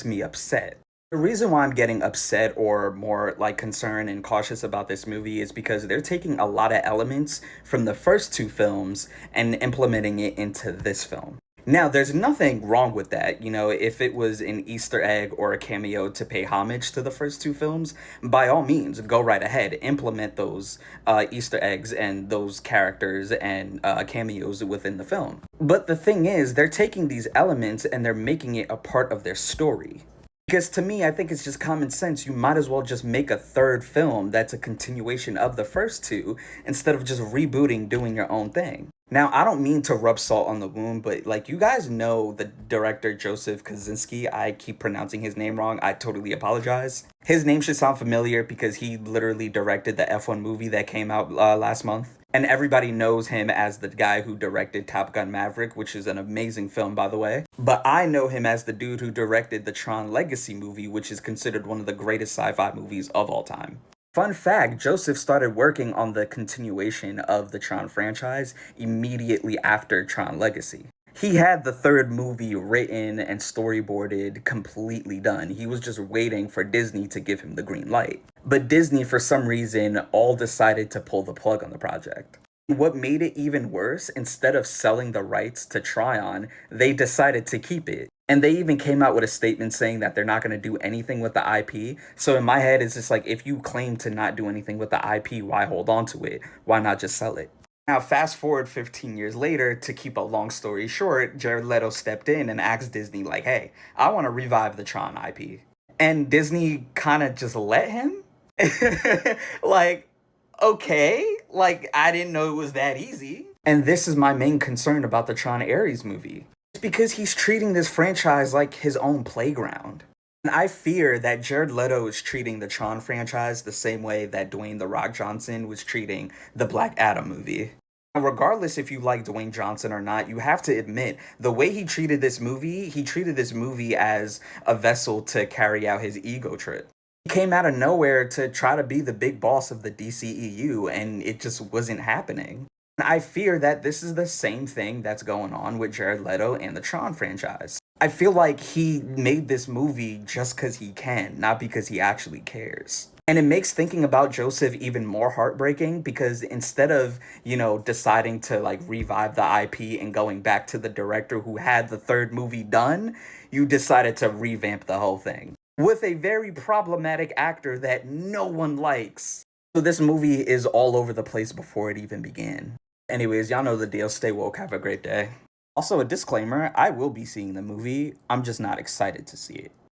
me upset. The reason why I'm getting upset or more like concerned and cautious about this movie is because they're taking a lot of elements from the first two films and implementing it into this film. Now, there's nothing wrong with that. If it was an Easter egg or a cameo to pay homage to the first two films, by all means, go right ahead, implement those Easter eggs and those characters and cameos within the film. But the thing is, they're taking these elements and they're making it a part of their story. Because to me, I think it's just common sense. You might as well just make a third film that's a continuation of the first two instead of just rebooting, doing your own thing. Now, I don't mean to rub salt on the wound, but like you guys know the director Joseph Kosinski, I keep pronouncing his name wrong. I totally apologize. His name should sound familiar because he literally directed the F1 movie that came out last month. And everybody knows him as the guy who directed Top Gun Maverick, which is an amazing film, by the way. But I know him as the dude who directed the Tron Legacy movie, which is considered one of the greatest sci-fi movies of all time. Fun fact, Joseph started working on the continuation of the Tron franchise immediately after Tron Legacy. He had the third movie written and storyboarded completely done. He was just waiting for Disney to give him the green light. But Disney, for some reason, all decided to pull the plug on the project. What made it even worse, instead of selling the rights to Tryon, they decided to keep it. And they even came out with a statement saying that they're not going to do anything with the IP. So in my head, it's just like, if you claim to not do anything with the IP, why hold on to it? Why not just sell it? Now, fast forward 15 years later, to keep a long story short, Jared Leto stepped in and asked Disney, like, hey, I want to revive the Tron IP. And Disney kind of just let him? Like, okay, like, I didn't know it was that easy. And this is my main concern about the Tron Ares movie. It's because he's treating this franchise like his own playground. And I fear that Jared Leto is treating the Tron franchise the same way that Dwayne "The Rock" Johnson was treating the Black Adam movie. And regardless if you like Dwayne Johnson or not, you have to admit the way he treated this movie as a vessel to carry out his ego trip. He came out of nowhere to try to be the big boss of the DCEU, and it just wasn't happening. And I fear that this is the same thing that's going on with Jared Leto and the Tron franchise. I feel like he made this movie just because he can, not because he actually cares. And it makes thinking about Joseph even more heartbreaking because instead of, deciding to like revive the IP and going back to the director who had the third movie done, you decided to revamp the whole thing with a very problematic actor that no one likes. So this movie is all over the place before it even began. Anyways, y'all know the deal. Stay woke. Have a great day. Also, a disclaimer, I will be seeing the movie. I'm just not excited to see it.